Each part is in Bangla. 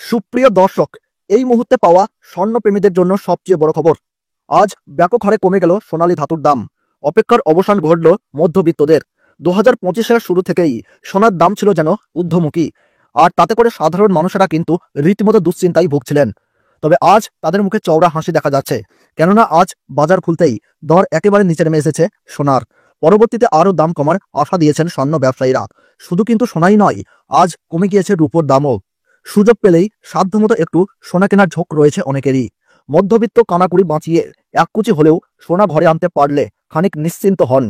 সুপ্রিয় দর্শক, এই মুহূর্তে পাওয়া স্বর্ণপ্রেমীদের জন্য সবচেয়ে বড় খবর। আজ ব্যাপক হারে কমে গেল সোনালী ধাতুর দাম। অপেক্ষার অবসান ঘটল মধ্যবিত্তদের। 2025-এর শুরু থেকেই সোনার দাম ছিল যেন ঊর্ধ্বমুখী, আর তাতে করে সাধারণ মানুষেরা কিন্তু রীতিমতো দুশ্চিন্তায় ভুগছিলেন। তবে আজ তাদের মুখে চওড়া হাসি দেখা যাচ্ছে, কেননা আজ বাজার খুলতেই দর একেবারে নিচে নেমে এসেছে সোনার। পরবর্তীতে আরও দাম কমার আশা দিয়েছেন স্বর্ণ ব্যবসায়ীরা। শুধু কিন্তু সোনাই নয়, আজ কমে গিয়েছে রূপোর দামও। সুযোগ পেলেই সাধ্যমতো একটু সোনা কেনার ঝোঁক রয়েছে অনেকেরই। মধ্যবিত্ত কানাকুড়ি বাঁচিয়ে এক কুচি হলেও সোনা ঘরে আনতে পারলে খানিক নিশ্চিন্ত হন।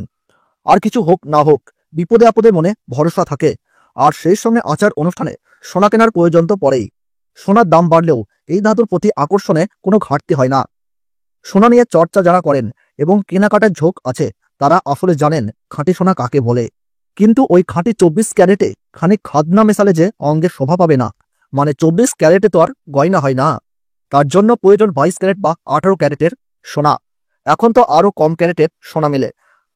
আর কিছু হোক না হোক, বিপদে আপদে মনে ভরসা থাকে। আর সেই সঙ্গে আচার অনুষ্ঠানে সোনা কেনার প্রয়োজন তো পড়েই। সোনার দাম বাড়লেও এই ধাতুর প্রতি আকর্ষণে কোনো ঘাটতি হয় না। সোনা নিয়ে চর্চা যারা করেন এবং কেনাকাটার ঝোঁক আছে, তারা আসলে জানেন খাঁটি সোনা কাকে বলে। কিন্তু ওই খাঁটি 24 ক্যারেটে খানিক খাদনা মেশালে যে অঙ্গে শোভা পাবে না। মানে 24 ক্যারেটে তো আর গয়না হয় না, তার জন্য প্রয়োজন 22 ক্যারেট বা 18 ক্যারেটের সোনা। এখন তো আরো কম ক্যারেটের সোনা মেলে।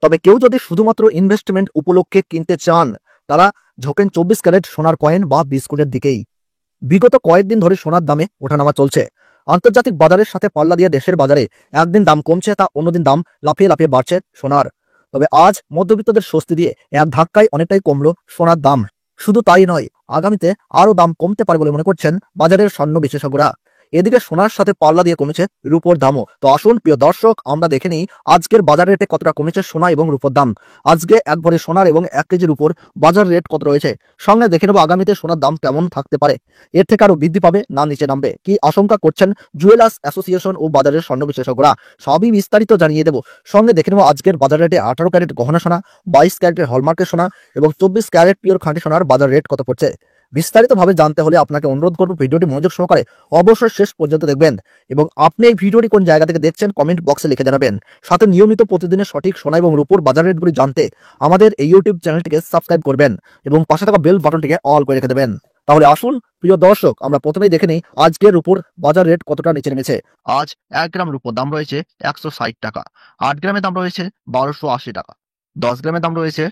তবে কেউ যদি শুধুমাত্র ইনভেস্টমেন্ট উপলক্ষে কিনতে চান, তারা ঝোঁকেন 24 ক্যারেট সোনার কয়েন বা বিস্কুটের দিকেই। বিগত কয়েকদিন ধরে সোনার দামে ওঠানামা চলছে। আন্তর্জাতিক বাজারের সাথে পাল্লা দিয়ে দেশের বাজারে একদিন দাম কমছে, তা অন্যদিন দাম লাফিয়ে লাফিয়ে বাড়ছে সোনার। তবে আজ মধ্যবিত্তদের স্বস্তি দিয়ে এক ধাক্কায় অনেকটাই কমলো সোনার দাম। শুধু তাই নয়, আগামীতে আরও দাম কমতে পারে বলে মনে করছেন বাজারের স্বর্ণ বিশেষজ্ঞরা। এদিকে সোনার সাথে পাল্লা দিয়ে কমেছে রূপোর দামও। তো আসুন প্রিয় দর্শক, আমরা দেখে নিই আজকের বাজার রেটে কতটা কমেছে সোনা এবং রূপোর দাম। আজকে এক ভরি সোনার এবং 1 কেজির উপর বাজার রেট কত রয়েছে, সঙ্গে দেখে নেব আগামীতে সোনার দাম কেমন থাকতে পারে। এর থেকে আরো বৃদ্ধি পাবে না নিচে নামবে, কি আশঙ্কা করছেন জুয়েলার্স অ্যাসোসিয়েশন ও বাজারের স্বর্ণ বিশেষজ্ঞরা, সবই বিস্তারিত জানিয়ে দেব। সঙ্গে দেখে নেব আজকের বাজার রেটে 18 ক্যারেট গহনা সোনা, 22 ক্যারেটের হলমার্কের সোনা এবং 24 ক্যারেট পিওর খাঁটি সোনার বাজার রেট কত পড়ছে। বিস্তারিতভাবে জানতে হলে আপনাকে অনুরোধ করব ভিডিওটি মনোযোগ সহকারে অবশ্যই শেষ পর্যন্ত দেখবেন, এবং আপনি এই ভিডিওটি কোন জায়গা থেকে দেখছেন কমেন্ট বক্সে লিখে জানাবেন। সাথে নিয়মিত প্রতিদিনের সঠিক সোনা এবং রূপোর বাজার রেটগুলি জানতে আমাদের এই ইউটিউব চ্যানেলটিকে সাবস্ক্রাইব করবেন এবং পাশে থাকা বেল বাটনটিকে অল করে রেখে দেবেন। তাহলে আসুন প্রিয় দর্শক, আমরা প্রথমেই দেখে নিই আজকের রূপোর বাজার রেট কতটা নিচে নেমেছে। আজ 1 গ্রাম রূপোর দাম রয়েছে 160 টাকা, 8 গ্রামের দাম রয়েছে 1280 টাকা, 10 গ্রামের দাম রয়েছে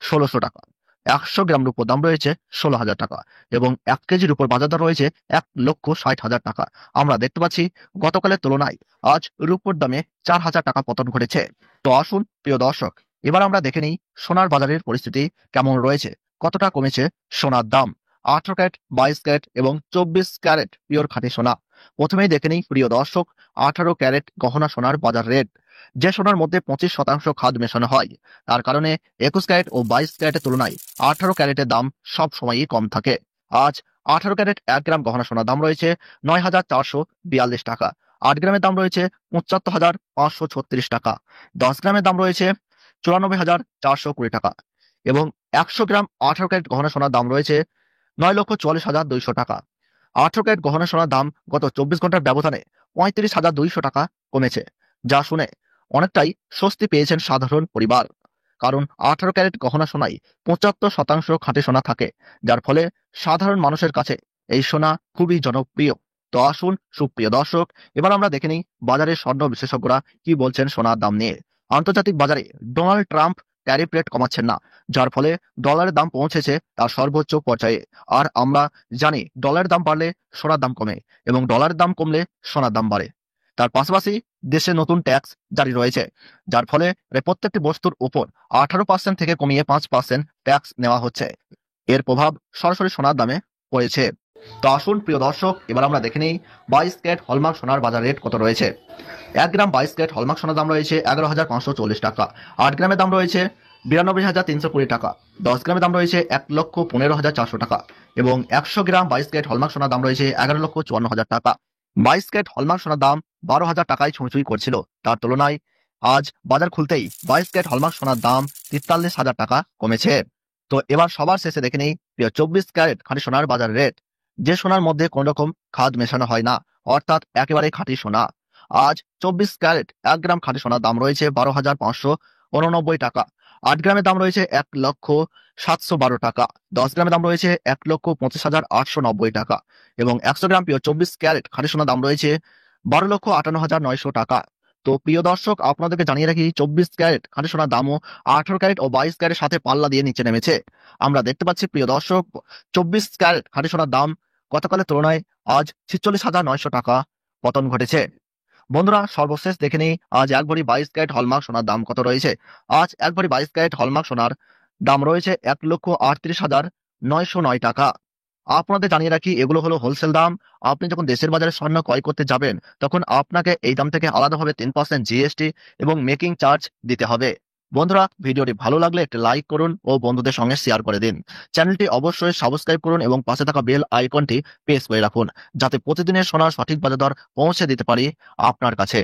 1600 টাকা, 100 গ্রাম রূপোর দাম রয়েছে 16,000 টাকা এবং 1 কেজির উপর বাজার দর রয়েছে 1,60,000 টাকা। আমরা দেখতে পাচ্ছি গতকালের তুলনায় আজ রূপোর দামে 4,000 টাকা পতন ঘটেছে। তো আসুন প্রিয় দর্শক, এবার আমরা দেখে নিই সোনার বাজারের পরিস্থিতি কেমন রয়েছে, কতটা কমেছে সোনার দাম। 18 ক্যারেট, 22 ক্যারেট এবং 24 ক্যারেট পিওর খাঁটি সোনা। প্রথমেই দেখে নিই প্রিয় দর্শক 18 ক্যারেট গহনা সোনার বাজার রেট। যে সোনার মধ্যে 25% খাদ মেশানো হয়, তার কারণে 21 ক্যারেট ও 22 ক্যারেটের তুলনায় 18 ক্যারেটের দাম সব সময়ই কম থাকে। আজ 18 ক্যারেট 1 গ্রাম গহনা সোনার দাম রয়েছে 9,442 টাকা, 8 গ্রামের দাম রয়েছে 75,536 টাকা, 10 গ্রামের দাম রয়েছে 94,420 টাকা এবং 100 গ্রাম 18 ক্যারেট গহনা সোনার দাম রয়েছে 9,44,200 টাকা। 18 ক্যারেট গহনা সোনার দাম গত 24 ঘন্টার ব্যবধানে 35,200 টাকা কমেছে, যা শুনে অনেকটাই স্বস্তি পেয়েছেন সাধারণ পরিবার। কারণ 18 ক্যারেট গহনা সোনায় 75% খাঁটি সোনা থাকে, যার ফলে সাধারণ মানুষের কাছে এই সোনা খুবই জনপ্রিয়। তো আসুন সুপ্রিয় দর্শক, এবার আমরা দেখে নিই বাজারের স্বর্ণ বিশেষজ্ঞরা কি বলছেন সোনার দাম নিয়ে। আন্তর্জাতিক বাজারে ডোনাল্ড ট্রাম্প ট্যারিফ রেট কমাচ্ছেন না, যার ফলে ডলারের দাম পৌঁছেছে তার সর্বোচ্চ পর্যায়ে। আর আমরা জানি ডলারের দাম বাড়লে সোনার দাম কমে এবং ডলারের দাম কমলে সোনার দাম বাড়ে। তার পাশাপাশি দেশে নতুন ট্যাক্স জারি রয়েছে, যার ফলে প্রত্যেকটি বস্তুর উপর 18% থেকে কমিয়ে 5% ট্যাক্স নেওয়া হচ্ছে। এর প্রভাব সরাসরি সোনার দামে পড়েছে। তো আসুন প্রিয় দর্শক, এবার আমরা দেখে নিই 22 ক্যারেট হলমার্ক সোনার বাজার রেট কত রয়েছে। 1 গ্রাম 22 ক্যারেট হলমার্ক সোনার দাম রয়েছে 11,540 টাকা, 8 গ্রামের দাম রয়েছে 92,320 টাকা, 10 গ্রামের দাম রয়েছে 1,15,400 টাকা এবং 100 গ্রাম 22 ক্যারেট হলমার্ক সোনার দাম রয়েছে 11,54,000 টাকা। 22 ক্যারেট হলমার্ক সোনার দাম 12,000 টাকায় ছুঁই করছিল, তার তুলনায় আজ বাজার খুলতেই 22 ক্যারেট হলমার্ক সোনার দাম 43,000 টাকা কমেছে। তো এবার সবার শেষে দেখে নেই 24 ক্যারেট খাঁটি সোনার বাজার রেট। যে সোনার মধ্যে কোন রকম খাদ মেশানো হয় না, অর্থাৎ একেবারে খাঁটি সোনা। আজ 24 ক্যারেট 1 গ্রাম খাঁটি সোনার দাম রয়েছে 12,589 টাকা, 8 গ্রামের দাম রয়েছে 1,712 টাকা, 10 গ্রামের দাম রয়েছে 1,25,890 টাকা এবং 100 গ্রাম পিওর 24 ক্যারেট খাঁটি সোনার দাম রয়েছে 12,58,900 টাকা। তো প্রিয় দর্শক, আপনাদেরকে জানিয়ে রাখি 24 ক্যারেট খাঁটি সোনার দামও 18 ক্যারেট ও 22 ক্যারেটের সাথে পাল্লা দিয়ে নিচে নেমেছে। আমরা দেখতে পাচ্ছি প্রিয় দর্শক 24 ক্যারেট খাঁটি সোনার দাম গতকালের তুলনায় আজ 46,900 টাকা পতন ঘটেছে। বন্ধুরা, সর্বশেষ দেখে নিই আজ 1 ভরি 22 ক্যারেট হলমার্ক সোনার দাম কত রয়েছে। আজ 1 ভরি 22 ক্যারেট হলমার্ক সোনার দাম রয়েছে 1,38,909 টাকা। আপনাদের জানিয়ে রাখি, এগুলো হলো হোলসেল দাম। আপনি যখন দেশের বাজারে স্বর্ণ ক্রয় করতে যাবেন, তখন আপনাকে এই দাম থেকে আলাদাভাবে 3% জিএসটি এবং মেকিং চার্জ দিতে হবে। বন্ধুরা, ভিডিওটি ভালো লাগলে একটি লাইক করুন ও বন্ধুদের সঙ্গে শেয়ার করে দিন। চ্যানেলটি অবশ্যই সাবস্ক্রাইব করুন এবং পাশে থাকা বেল আইকনটি প্রেস করে রাখুন, যাতে প্রতিদিনের সোনার সঠিক বাজার দর পৌঁছে দিতে পারি আপনার কাছে।